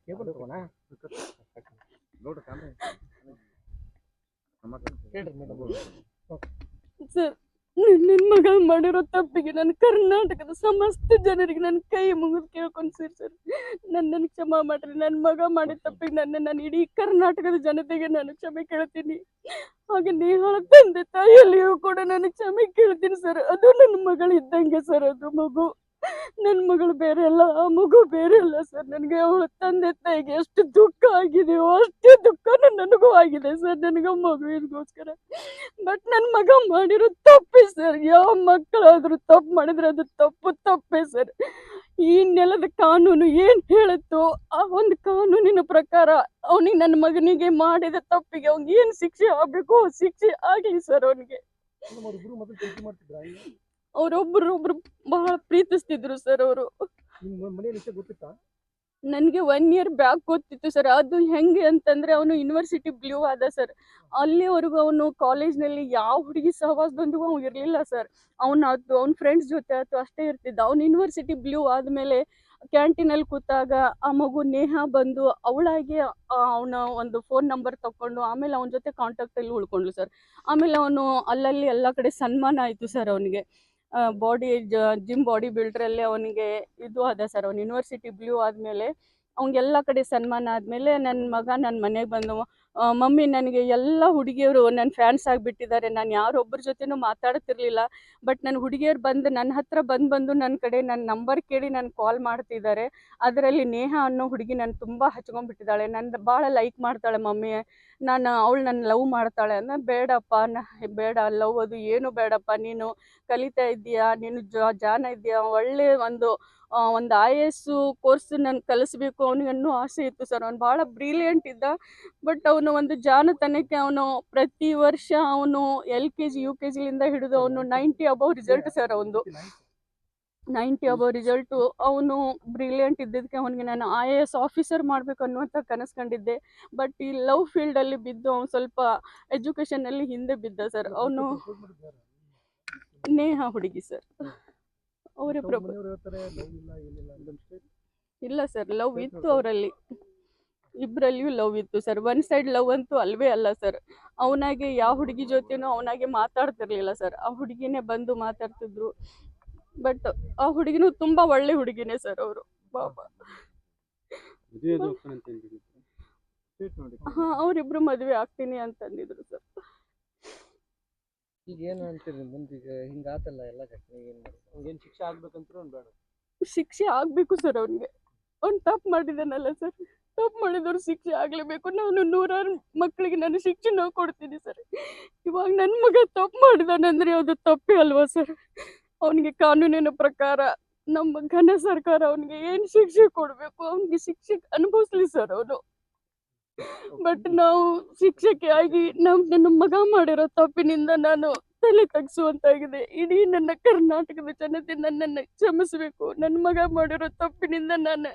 Cable ತಗೋಣ sir, ನನ್ನ ಮಗ ಮಾಡಿರೋ ತಪ್ಪಿಗೆ ನಾನು ಕರ್ನಾಟಕದ ಸಮಸ್ತ ಜನರಿಗೆ ನನ್ನ ಕೈ ಮುಗಿದು ಕೇಳ್ಕೊಂಡ್ಸಿರಿ ಸರ್. ನನ್ನನ್ನು ಕ್ಷಮಾ ಮಾಡ್ರಿ. ನನ್ನ ಮಗ ಮಾಡಿದ ತಪ್ಪಿಗೆ ನಾನು ಇಡೀ ಕರ್ನಾಟಕದ ಜನತೆಗೆ ನಾನು ಕ್ಷಮೆ ಕೇಳ್ತೀನಿ. ಹಾಗೆ ನೇಹಾಳ ತಂದೆ ತಾಯಿಯಲ್ಲಿಯೂ ಕೂಡ ನಾನು ಕ್ಷಮೆ ಕೇಳ್ತೀನಿ ಸರ್. ಅದು ನನ್ನ ಮಗಳು ಇದ್ದಂಗೆ ಸರ್. ಅದು ಮಗು ನನ್ನ ಮಗಳು ಬೇರೆ ಅಲ್ಲ, ಆ ಮಗು ಬೇರೆ ಅಲ್ಲ ಸರ್. ನನಗೆ ಅವಳ ತಂದೆ ತಾಯಿಗೆ ಎಷ್ಟು ದುಃಖ ಆಗಿದೆಯೋ ಅಷ್ಟೇ ದುಃಖ ನನಗೂ ಆಗಿದೆ ಸರ್, ನನಗೆ ಮಗುವಿಗೋಸ್ಕರ. ಬಟ್ ನನ್ನ ಮಗ ಮಾಡಿರೋ ತಪ್ಪೇ ಸರ್. ಯಾವ ಮಕ್ಕಳಾದ್ರೂ ತಪ್ಪು ಮಾಡಿದ್ರೆ ಅದು ತಪ್ಪೇ ಸರ್. ಈ ನೆಲದ ಕಾನೂನು ಏನ್ ಹೇಳುತ್ತೋ ಆ ಒಂದು ಕಾನೂನಿನ ಪ್ರಕಾರ ಅವನಿಗೆ, ನನ್ನ ಮಗನಿಗೆ ಮಾಡಿದ ತಪ್ಪಿಗೆ ಅವ್ನಿಗೆ ಏನ್ ಶಿಕ್ಷೆ ಆಗ್ಬೇಕು ಶಿಕ್ಷೆ ಆಗ್ಲಿ ಸರ್. ಅವನಿಗೆ ಅವರೊಬ್ರು ಬಹಳ ಪ್ರೀತಿಸ್ತಿದ್ರು ಸರ್. ಅವರು ನನಗೆ 1 year ಬ್ಯಾಕ್ ಗೊತ್ತಿತ್ತು ಸರ್. ಅದು ಹೆಂಗೆ ಅಂತಂದ್ರೆ, ಅವನು ಯೂನಿವರ್ಸಿಟಿ ಬ್ಲೂ ಆದ ಸರ್. ಅಲ್ಲಿವರೆಗೂ ಅವನು ಕಾಲೇಜ್ನಲ್ಲಿ ಯಾವ ಹುಡುಗಿ ಸಹವಾಸದೊಂದಿಗೂ ಅವ್ನು ಇರಲಿಲ್ಲ ಸರ್. ಅವ್ನ ಫ್ರೆಂಡ್ಸ್ ಜೊತೆ ಆಯ್ತು ಅಷ್ಟೇ ಇರ್ತಿದ್ದ. ಅವ್ನು ಯೂನಿವರ್ಸಿಟಿ ಬ್ಲೂ ಆದಮೇಲೆ ಕ್ಯಾಂಟೀನಲ್ಲಿ ಕೂತಾಗ ಆ ಮಗು ನೇಹಾ ಬಂದು ಅವಳಾಗಿ ಅವನ ಒಂದು ಫೋನ್ ನಂಬರ್ ತಗೊಂಡು ಆಮೇಲೆ ಅವನ ಜೊತೆ ಕಾಂಟ್ಯಾಕ್ಟಲ್ಲಿ ಉಳ್ಕೊಂಡ್ಲು ಸರ್. ಆಮೇಲೆ ಅವನು ಅಲ್ಲಲ್ಲಿ ಎಲ್ಲ ಕಡೆ ಸನ್ಮಾನ ಆಯಿತು ಸರ್. ಅವನಿಗೆ ಜಿಮ್ ಬಾಡಿ ಬಿಲ್ಡ್ರಲ್ಲೇ ಅವನಿಗೆ ಇದು ಆದ ಸರ್. ಅವ್ನು ಯೂನಿವರ್ಸಿಟಿ ಬ್ಲೂ ಆದಮೇಲೆ ಅವ್ನಿಗೆಲ್ಲ ಕಡೆ ಸನ್ಮಾನ ಆದಮೇಲೆ ನನ್ನ ಮಗ ನನ್ನ ಮನೆಗೆ ಬಂದು, ಮಮ್ಮಿ ನನಗೆ ಎಲ್ಲ ಹುಡುಗಿಯರು ನನ್ನ ಫ್ಯಾನ್ಸ್ ಆಗಿಬಿಟ್ಟಿದ್ದಾರೆ. ನಾನು ಯಾರೊಬ್ಬರ ಜೊತೆನೂ ಮಾತಾಡ್ತಿರ್ಲಿಲ್ಲ. ಬಟ್ ನನ್ನ ಹುಡುಗಿಯರು ಬಂದು ನನ್ನ ಹತ್ರ ಬಂದು ನನ್ನ ಕಡೆ ನನ್ನ ನಂಬರ್ ಕೇಳಿ ನಾನು ಕಾಲ್ ಮಾಡ್ತಿದ್ದಾರೆ. ಅದರಲ್ಲಿ ನೇಹಾ ಅನ್ನೋ ಹುಡುಗಿ ನಾನು ತುಂಬ ಹಚ್ಕೊಂಡ್ಬಿಟ್ಟಿದ್ದಾಳೆ. ನನ್ನ ಭಾಳ ಲೈಕ್ ಮಾಡ್ತಾಳೆ ಮಮ್ಮಿ, ಅವಳು ನನ್ನ ಲವ್ ಮಾಡ್ತಾಳೆ ಅಂದ. ಬೇಡಪ್ಪ, ಬೇಡ, ಲವ್ ಅದು ಏನು ಬೇಡಪ್ಪ. ನೀನು ಕಲಿತಾ ಇದ್ದೀಯಾ, ನೀನು ಜಾನ ಇದೆಯಾ, ಒಳ್ಳೆ ಒಂದು IAS ಕೋರ್ಸ್ ನಾನು ಕಲಿಸ್ಬೇಕು ಅವನಿಗೆ ಅನ್ನೋ ಆಸೆ ಇತ್ತು ಸರ್. ಅವ್ನು ಭಾಳ ಬ್ರಿಲಿಯಂಟ್ ಇದ್ದ. ಬಟ್ ಅವನು ಒಂದು ಜಾಣತನಕ್ಕೆ ಅವನು ಪ್ರತಿ ವರ್ಷ ಅವನು LKG UKGಲಿಂದ ಹಿಡಿದು ಅವನು 90 ಅಬೌವ್ ರಿಸಲ್ಟ್ ಸರ್. ಅವನು 90 ಅಬೌವ್ ರಿಸಲ್ಟು. ಅವನು ಬ್ರಿಲಿಯಂಟ್ ಇದ್ದಿದ್ದಕ್ಕೆ ಅವನಿಗೆ ನಾನು IAS ಆಫೀಸರ್ ಮಾಡಬೇಕು ಅನ್ನುವಂಥ ಕನಸು ಕಂಡಿದ್ದೆ. ಬಟ್ ಈ ಲವ್ ಫೀಲ್ಡಲ್ಲಿ ಬಿದ್ದು ಅವ್ನು ಸ್ವಲ್ಪ ಎಜುಕೇಷನಲ್ಲಿ ಹಿಂದೆ ಬಿದ್ದ ಸರ್. ಅವನು ನೇಹಾ ಹುಡುಗಿ ಸರ್. ಅವರೇ ಇಲ್ಲ ಸರ್, ಲವ್ ಇತ್ತು ಅವರಲ್ಲಿ, ಇಬ್ಬರಲ್ಲಿಯೂ ಲವ್ ಇತ್ತು ಸರ್. 1 side ಲವ್ ಅಂತೂ ಅಲ್ವೇ ಅಲ್ಲ ಸರ್. ಅವನಾಗೆ ಯಾವ ಹುಡುಗಿ ಜೊತೆನೂ ಅವನಾಗೆ ಮಾತಾಡ್ತಿರ್ಲಿಲ್ಲ ಸರ್. ಆ ಹುಡುಗಿನೇ ಬಂದು ಮಾತಾಡ್ತಿದ್ರು. ಬಟ್ ಆ ಹುಡುಗಿನೂ ತುಂಬ ಒಳ್ಳೆ ಹುಡುಗಿನೇ ಸರ್. ಅವರು ಪಾಪ ಹಾಂ, ಅವರಿಬ್ರು ಮದುವೆ ಆಗ್ತೀನಿ ಅಂತಂದಿದ್ರು ಸರ್. ಈಗ ಏನು ಅಂತೀರಿ ಮುಂದೀಗ ಹಿಂಗಾತಲ್ಲ ಎಲ್ಲ ಘಟನೆ? ಏನು ಮಾಡಿ ಅವ್ನಿಗೇನು ಶಿಕ್ಷೆ ಆಗ್ಬೇಕಂತ ಬೇಡ? ಶಿಕ್ಷೆ ಆಗಬೇಕು ಸರ್. ಅವ್ನಿಗೆ ಅವ್ನು ತಪ್ಪು ಮಾಡಿದಾನಲ್ಲ ಸರ್. ತಪ್ಪು ಮಾಡಿದವ್ರು ಶಿಕ್ಷೆ ಆಗಲೇಬೇಕು. ನಾನು 100 ಮಕ್ಕಳಿಗೆ ನಾನು ಶಿಕ್ಷೆ ಕೊಡ್ತೀನಿ ಸರ್. ಇವಾಗ ನನ್ನ ಮಗ ತಪ್ಪು ಮಾಡಿದಾನಂದ್ರೆ ಅದು ತಪ್ಪೇ ಅಲ್ವಾ ಸರ್? ಅವನಿಗೆ ಕಾನೂನಿನ ಪ್ರಕಾರ ನಮ್ಮ ಘನ ಸರ್ಕಾರ ಅವನಿಗೆ ಏನು ಶಿಕ್ಷೆ ಕೊಡಬೇಕು ಅವನಿಗೆ ಶಿಕ್ಷೆ ಅನುಭವಿಸ್ಲಿ ಸರ್ ಅವನು. ಬಟ್ ನಾವು ಶಿಕ್ಷಕಿ ಆಗಿ ನನ್ನ ಮಗ ಮಾಡಿರೋ ತಪ್ಪಿನಿಂದ ನಾನು ತಲೆ ತಗ್ಸುವಂತಾಗಿದೆ. ಇಡೀ ನನ್ನ ಕರ್ನಾಟಕದ ಜನತೆ ನನ್ನನ್ನು ಕ್ಷಮಿಸಬೇಕು. ನನ್ನ ಮಗ ಮಾಡಿರೋ ತಪ್ಪಿನಿಂದ ನಾನು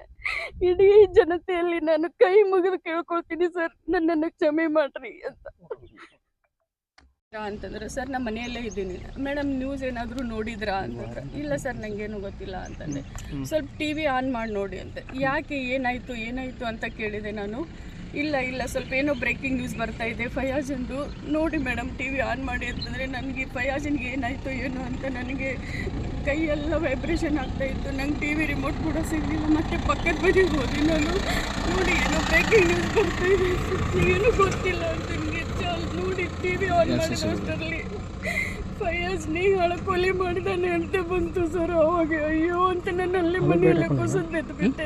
ಇಡೀ ಜನತೆಯಲ್ಲಿ ನಾನು ಕೈ ಮುಗಿದು ಕೇಳ್ಕೊಳ್ತೀನಿ ಸರ್, ನನ್ನನ್ನು ಕ್ಷಮೆ ಮಾಡ್ರಿ ಅಂತಂದ್ರೆ. ಸರ್, ನಮ್ಮ ಮನೆಯಲ್ಲೇ ಇದ್ದೀನಿ ಮೇಡಮ್, ನ್ಯೂಸ್ ಏನಾದರೂ ನೋಡಿದ್ರಾ ಅಂತಂದ್ರೆ. ಇಲ್ಲ ಸರ್, ನನಗೇನು ಗೊತ್ತಿಲ್ಲ ಅಂತಂದೆ. ಸ್ವಲ್ಪ TV ಆನ್ ಮಾಡಿ ನೋಡಿ ಅಂತ. ಯಾಕೆ, ಏನಾಯಿತು ಅಂತ ಕೇಳಿದೆ ನಾನು. ಇಲ್ಲ ಸ್ವಲ್ಪ ಏನೋ ಬ್ರೇಕಿಂಗ್ ನ್ಯೂಸ್ ಬರ್ತಾ ಇದೆ ಫಯಾಜಂದು, ನೋಡಿ ಮೇಡಮ್ TV ಆನ್ ಮಾಡಿ ಅಂತಂದರೆ ನನಗೆ ಫಯಾಜನ್ಗೆ ಏನಾಯಿತು ಏನೋ ಅಂತ ನನಗೆ ಕೈಯೆಲ್ಲ ವೈಬ್ರೇಷನ್ ಆಗ್ತಾಯಿತ್ತು. ನಂಗೆ TV ರಿಮೋಟ್ ಕೂಡ ಸಿಗಲಿಲ್ಲ. ಮತ್ತೆ ಪಕ್ಕದ ಬದಿಗೆ ಹೋದೆ ನಾನು. ನೋಡಿ ಏನೋ ಬ್ರೇಕಿಂಗ್ ನ್ಯೂಸ್ ಬರ್ತಾ ಇದೆ, ಏನೂ ಗೊತ್ತಿಲ್ಲ ಅಂತ ನನಗೆ ನೋಡಿ TV ಆನ್ ಮಾಡಿದ ಅಷ್ಟರಲ್ಲಿ ಫಯಾಜ್ ನೇಹಾಳ ಕೊಲೆ ಮಾಡಿದಾನೆ ಅಂತ ಬಂತು ಸರ್. ಅವಾಗ ಅಯ್ಯೋ ಅಂತ ನನ್ನಲ್ಲಿ ಮನೆಯಲ್ಲೇ ಕುಸಿದು ಬಿಟ್ಟೆ.